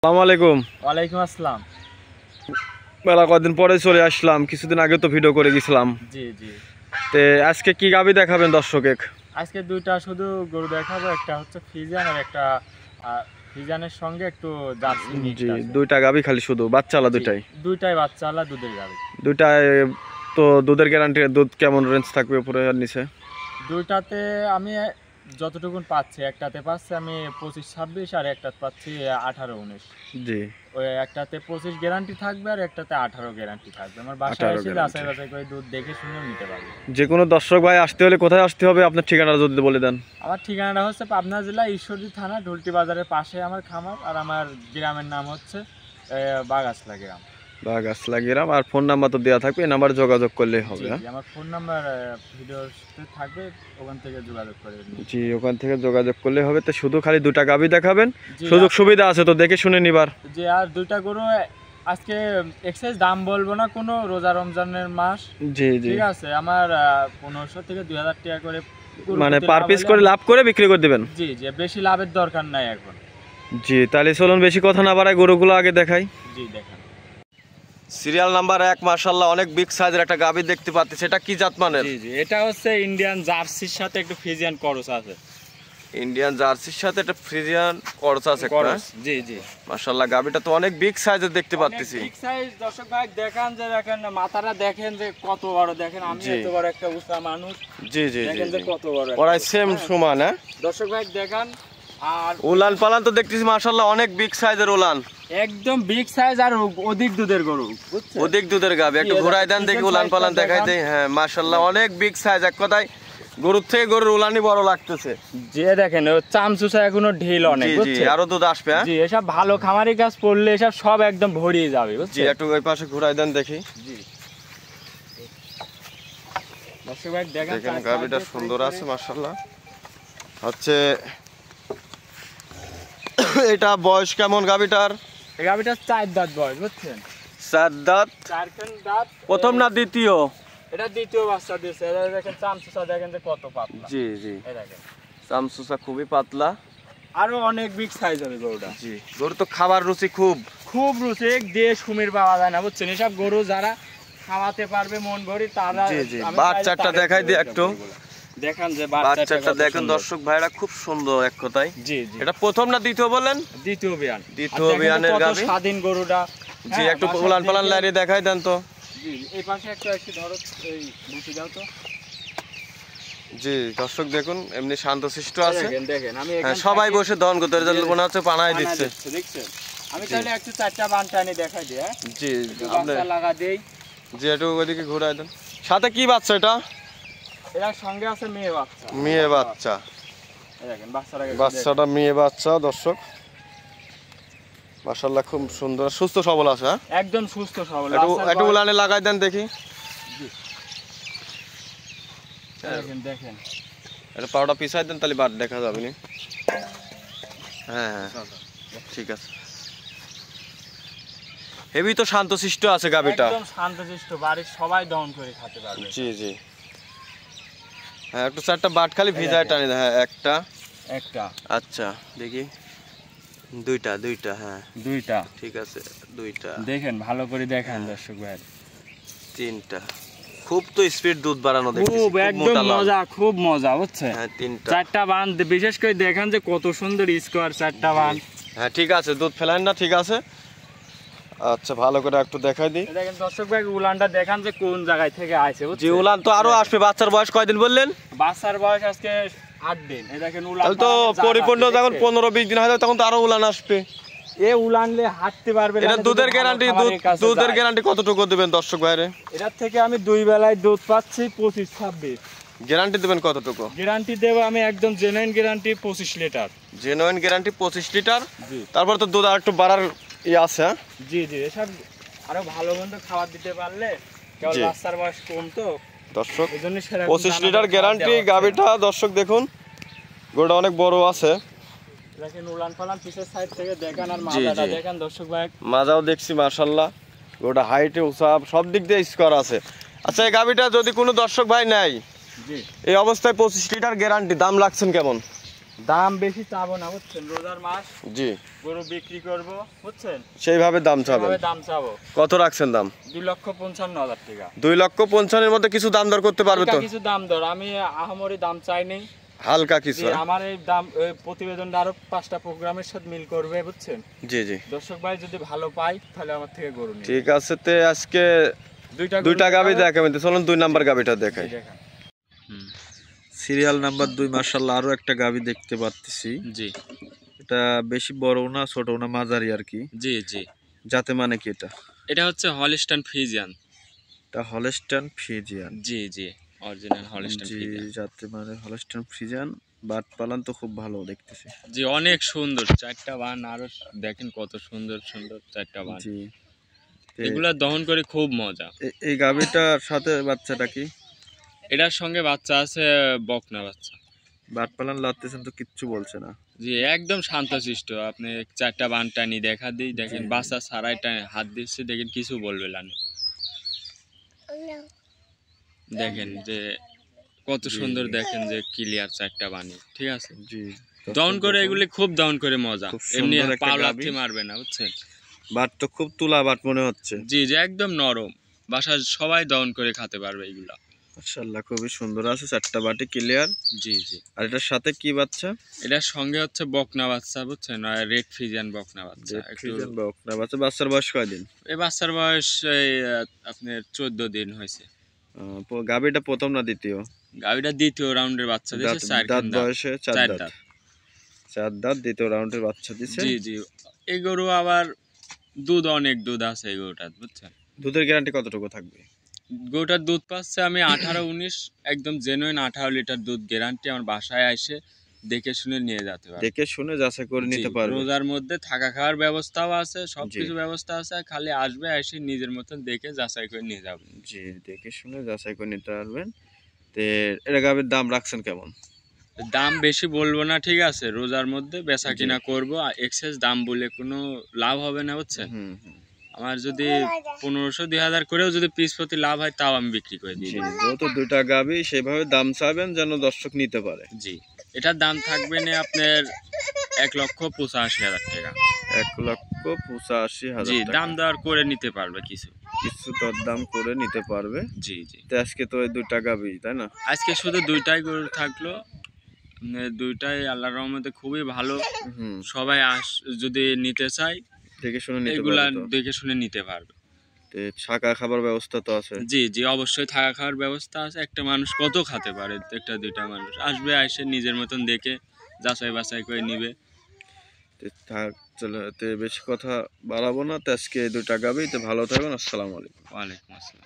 আসসালামু আলাইকুম। ওয়ালাইকুম আসসালাম। মেলা কদিন পরে চলে আসলাম, কিছুদিন আগে তো ভিডিও করে গেছিলাম। জি জি। তে আজকে কি গাবি দেখাবেন দর্শকে? আজকে দুইটা শুধু গরু দেখাবো, একটা হচ্ছে ফ্রিজিয়ান আর একটা ফ্রিজিয়ানের সঙ্গে একটু জার্সি মিক্স জি, আছে। দুইটা গাবি খালি শুধু বাচ্চালা দুইটাই? দুইটাই বাচ্চাওয়ালা দুধের গাবি। দুইটায় তো দুধের গ্যারান্টি, দুধ কেমন রেঞ্জ থাকবে উপরে আর নিচে? দুইটাতে আমি যতটুকুন পাচ্ছি, একটাতে পাচ্ছি আমি 25-26 আর একটাতে পাচ্ছি 18-19। জি, ওই একটাতে 25 গ্যারান্টি থাকবে আর একটাতে 18 গ্যারান্টি থাকবে। আমার বাসায় 18 এসে guarantee। যাচাই বাছাই করে দুধ দেখে শুনেও নিতে পারবে। যে কোনো দর্শক ভাই আসতে হলে কোথায় আসতে হবে, আপনার ঠিকানাটা যদি বলে দেন। আমার ঠিকানাটা হচ্ছে পাবনা জেলা ঈশ্বরদী থানা ঢুলটি বাজারের পাশে আমার খামার, আর আমার গ্রামের নাম হচ্ছে বাগাসলা গ্রাম। বাগাসলা গ্রাম। আর ফোন নাম্বার তো দেওয়া থাকবে, এই নাম্বারে যোগাযোগ করলেই হবে। জি, আমার ফোন নাম্বার ভিডিওতে থাকবে, ওখান থেকে যোগাযোগ করে নিন। জি, ওখান থেকে যোগাযোগ করলেই হবে। তো শুধু খালি দুটা গাবি দেখাবেন, জি, সুযোগ সুবিধা আছে তো দেখে শুনে নিবার। যে আর দুইটা গরু আজকে এক্সাইজ দাম বলবো না, কোনো রোজা রমজানের মাস। জি জি, ঠিক আছে, আমার 1500 থেকে 2000 টাকা করে গরু মানে প্রতি পার লাভ পিস হলে করে লাভ করে বিক্রি করে দিবেন। জি জি, বেশি লাভের দরকার নাই এখন। জি, তাহলে চলুন বেশি কথা না বাড়াই, গরুগুলো আগে দেখাই। জি দেখেন। সিরিয়াল নাম্বার 1, মাশাআল্লাহ অনেক বিগ সাইজের একটা গাবি দেখতে পাচ্ছি। সেটা কি জাত মানের? জি জি, এটা হচ্ছে ইন্ডিয়ান জার্সির সাথে একটু ফ্রিজিয়ান ক্রস আছে। ইন্ডিয়ান জার্সির সাথে একটা ফ্রিজিয়ান করস আছে একটা। জি জি, মাশাআল্লাহ গাবিটা তো অনেক বিগ সাইজের দেখতে পাচ্ছি। Big size. দর্শক ভাই দেখেন, যে দেখেন মাথাটা দেখেন যে কত বড়, দেখেন আমি এত বড় একটা উঁচা মানুষ। জি জি, দেখেন যে কত বড়, ওরাই সেম সমান। হ্যাঁ দর্শক ভাই দেখেন। আর উলান পালান তো দেখতেছি মাশাআল্লাহ অনেক বিগ সাইজের উলান, একদম বিগ সাইজ আর অধিক দুধের গরু, বুঝছেন? অধিক দুধের গাবি। একটু ঘোরাই দেন দেখি, উলান পালান দেখাই দেই। হ্যাঁ মাশাআল্লাহ অনেক বিগ সাইজ। এক কথায় গরুর থেকে গরুর উলানই বড় লাগতেছে। যে দেখেন চামচুসা এখনো ঢিল অনেক, জি জি, বুঝছেন? আরো দুধ আসবে। হ্যাঁ জি, এসব ভালো খামারি গাছ পড়লে এসব সব একদম ভরিয়ে যাবে, জি, বুঝছেন? একটু ওই পাশে ঘোরাই দেন দেখি। জি দর্শক ভাই দেখেন গাবিটা সুন্দর আছে মাশাআল্লাহ। হচ্ছে এটা বয়স কেমন গাবিটার? এই গাবিটা 4 দাঁত বয়স, বুঝছেন? 4 দাঁত। 4 দাঁত। প্রথম না দ্বিতীয়? এটা দ্বিতীয় বাচ্চা দিয়েছে। এটা দেখেন চামচুসা দেখেন যে কত পাতলা। জি জি, এই দেখেন চামচুসা খুবই পাতলা। আরো অনেক বিগ সাইজ হবে গরুটা। জি, গরু তো খাবার রুচি খুব। খুব রুচিক, দেশ কুমির পাওয়া যায় না, বুঝছেন? এসব গরু যারা খাওয়াতে পারবে মন ভরি তারা। জি জি, আমি বাচ্চাটা দেখাই দিই একটু। দেখেন যে বাচ্চাটা দেখেন দর্শক ভাইরা, খুব সুন্দর এক কথায়। জি জি, এটা প্রথম না দ্বিতীয় বলেন? দ্বিতীয় বিয়ান। দ্বিতীয় বিয়ানের গাবি। স্বাধীন গরুটা। জি, একটু উলান পালান লাইরে দেখাই দেন তো। জি, এই পাশে একটু ধরো, এই বুঝি দাও তো। জি দর্শক দেখুন, এমনি শান্তশিষ্ট আছে। দেখেন দেখেন, আমি হ্যাঁ, সবাই বসে দহন করতে মনে হচ্ছে পানায় দিচ্ছে। দেখছেন? আমি চাইলে একটু 4টা বানটা এনে দেখাই দিই। হ্যাঁ জি, আপনি লাগা দেই। জি, একটু ওইদিকে ঘুরাই দেন। সাথে কি বাচ্চা এটা? এর সঙ্গে আছে মেয়ে বাচ্চা। মেয়ে বাচ্চা। এই দেখেন বাচ্চাটা মেয়ে বাচ্চা দর্শক। মাশাআল্লাহ খুব সুন্দর, সুস্থ সবল আছে। হ্যাঁ একদম সুস্থ সবল। একটু উলানে লাগাই দেন দেখি। দেখেন দেখেন, এটা পাউডার পিছাই দেন, তাহলে বাদ দেখা যাবে না। হ্যাঁ হ্যাঁ, ঠিক আছে। হেভি তো শান্তশিষ্ট আছে গাবিটা। একদম শান্তশিষ্ট, বাড়ির সবাই দহন করে খেতে পারবে। জি জি, হ্যাঁ একটু 4টা বাট খালি ভিজায় টানি। হ্যাঁ একটা। আচ্ছা দেখি, দুইটা। হ্যাঁ দুইটা, ঠিক আছে, দুইটা। দেখেন ভালো করে দেখেন দর্শক ভাই। 3টা। খুব তো স্পিড দুধ বাড়ানো দেখছি, খুব একদম মজা, খুব মজা, বুঝছেন? হ্যাঁ 3টা। 4টা বান, বিশেষ করে দেখেন যে কত সুন্দর স্কোয়ার 4টা বান। হ্যাঁ ঠিক আছে, দুধ ফেলেন না, ঠিক আছে। আচ্ছা ভালো করে একটু দেখাই দিই। দেখেন দর্শক ভাই, উলানটা দেখেন যে কোন জায়গা থেকে আইছে, বুঝছেন? জি, উলান তো আরো আসবে। বাচ্চার বয়স কয়দিন বললেন? বাচ্চার বয়স আজকে 8 দিন। এই দেখেন উলান, তাহলে তো পরিপূর্ণ যখন 15-20 দিন হয় তখন তো আরো উলান আসবে। এ উলানলে হাঁটতে পারবে না। এটা দুধের গ্যারান্টি, দুধের গ্যারান্টি কতটুকু দিবেন দর্শক ভাইরে? এটার থেকে আমি 2 বেলায় দুধ পাচ্ছি 25-26। গ্যারান্টি দিবেন কতটুকু? গ্যারান্টি দেব আমি একদম genuine guarantee 25 litre. Genuine guarantee 25 litre. জি, তারপর তো দুধ আর একটু বাড়ার আছে। জি জি, এসব আরো ভালো মন্দ খাবার দিতে পারলে, কেবল বাচ্চার বয়স কম তো দর্শক। এজন্য 25 লিটার গ্যারান্টি গাবিটা দর্শক। দেখুন গরুটা অনেক বড় আছে। দেখেন উলান পালান পিছের সাইড থেকে দেখেন, আর মাজাটা দেখেন দর্শক ভাই। মাজাও দেখছি মাশাআল্লাহ, গরুটা হাইটে উসাব সব দিক দিয়ে স্কোর আছে। আচ্ছা, এই গাবিটা যদি কোনো দর্শক ভাই নেয়, জি, এই অবস্থায় 25 লিটার গ্যারান্টি, দাম লাগছেন কেমন? দাম বেশি চাবো না বুঝছেন, রোজার মাস, জি গরু বিক্রি করব বুঝছেন, সেইভাবে দাম চাবেন। সেভাবে দাম চাবো। কত রাখছেন দাম? 2,55,000 টাকা। 2,55,000-এর মধ্যে কিছু দাম দর করতে পারবে তো? হালকা কিছু দাম দর, আমি আহামরি দাম চাইনি, হালকা কিছু। জি, আমার এই দাম প্রতিবেদনটা আরো 5টা প্রোগ্রামের সাথে মিল করবে বুঝছেন। জি জি দর্শক ভাই যদি ভালো পাই তাহলে আমার থেকে গরু নিবে। ঠিক আছে, তে আজকে দুইটা গাবি দেখাবেন, চলুন 2 নাম্বার গাবিটা দেখাই। দেখেন। সিরিয়াল নাম্বার 2 মাশাআল্লাহ আরো একটা গাবি দেখতে পাচ্ছি। জি এটা বেশি বড় না ছোট না মাঝারি আর কি। জি জি, যাতে মানে কি এটা? এটা হচ্ছে হলিস্টাইন ফ্রিজিয়ান। এটা হলস্টাইন ফ্রিজিয়ান। জি জি, অরিজিনাল হলিস্টাইন জি, ফ্রিজিয়ান। যাতে মানে হলস্টাইন ফ্রিজিয়ান। বাট পালন তো খুব ভালো দেখতেছি। জি, অনেক সুন্দর, 4টা বান, আরো দেখেন কত সুন্দর সুন্দর 4টা বান। জি, এগুলা দহন করে খুব মজা। এই গাবিটার সাথে বাচ্চাটা কি? এটার সঙ্গে বাচ্চা আছে, বকনা বাচ্চা। বাট পালন লাত্তেছেন তো কিচ্ছু বলছে না। জি, একদম শান্তশিষ্ট। আপনি 4টা বান টানি দেখা দিই, দেখেন বাচ্চা ছাড়াই টানি হাত দিচ্ছে, দেখেন কিছু বলবে না। দেখেন যে কত সুন্দর, দেখেন যে ক্লিয়ার 4টা বানি, ঠিক আছে। জি, দহন করে এগুলি খুব দহন করে মজা, খুব এমনি সুন্দর একটা পাও গাভী। লাথি মারবে না বুঝছেন। বাট তো খুব তুলা বাট মনে হচ্ছে। জি জি, একদম নরম, বাসায় সবাই দহন করে খেতে পারবে এগুলা। মাশাআল্লাহ খুবই সুন্দর আছে, 4টা বাটি ক্লিয়ার। জি জি, আর এটার সাথে কি বাচ্চা? এটার সঙ্গে হচ্ছে বকনা বাচ্চা বুঝছেন, রেড ফ্রিজিয়ান বকনা বাচ্চা। একটু ফ্রিজিয়ান বকনা বাচ্চা। বাচ্চার বয়স কয়দিন? এই বাচ্চার বয়স এই, আপনার 14 দিন হয়েছে। গাবিটা প্রথম না দ্বিতীয়? গাভিটা দ্বিতীয় রাউন্ডের বাচ্চা দিয়েছে, 4 দাঁত বয়সে 4 4 দাঁত। দাঁত। 4 দাঁত দ্বিতীয় রাউন্ডের বাচ্চা দিছে। জি জি, এই গরু আবার দুধ, অনেক দুধ আছে এই গরুটার বুঝছেন। দুধের গ্যারান্টি কতটুকু থাকবে? গরুটার দুধ পাচ্ছে আমি 18-19, একদম জেনুইন 18 লিটার দুধ গ্যারান্টি। আমার বাসায় এসে দেখে শুনে নিয়ে যেতে পারবে। দেখে শুনে যাচাই করে জি, নিতে পারবে। রোজার মধ্যে থাকা খাওয়ার ব্যবস্থাও আছে, সবকিছু ব্যবস্থা আছে, খালি আসবে, এসে নিজের মতন দেখে যাচাই করে নিয়ে যাবে। জি, দেখে শুনে যাচাই করে নিতে পারবেন। তে এটা গাবির দাম রাখছেন কেমন? দাম বেশি বলবো না, ঠিক আছে, রোজার মধ্যে বেচা কিনা করবো, এক্সেস দাম বলে কোনো লাভ হবে না বুঝছেন। আমার যদি 1500-2000 করেও যদি পিস প্রতি লাভ হয়, তাও আমি বিক্রি করে দিই। যেহেতু 2টা গাবি, সেভাবে দাম চাবেন যেন দর্শক নিতে পারে। জি, এটার দাম থাকবে না আপনার 1,85,000 টাকা। 1,85,000 জি, টাকা। দাম দর করে নিতে পারবে কিছু। কিছু দরদাম করে নিতে পারবে। জি জি, তো আজকে তো এই 2টা গাবি, তাই না? আজকে শুধু 2টাই গরু থাকলো, 2টাই আল্লাহর রহমতে খুবই ভালো। হুম, সবাই যদি নিতে চায়, দেখে শুনে নিতে এগুলা পারবে তো। দেখে শুনে নিতে পারবে। তে থাকা খাবার ব্যবস্থা তো আছে। জি জি, অবশ্যই থাকা খাওয়ার ব্যবস্থা আছে। একটা মানুষ কত খেতে পারে, একটা 2টা মানুষ আসবে, এসে নিজের মতন দেখে যাচাই বাছাই করে নিবে। চলো, বেশি কথা বাড়াবো না। তো আজকে এই 2টা গাবি। তো ভালো থাকবেন। আসসালামু আলাইকুম। ওয়ালাইকুম আসসালাম।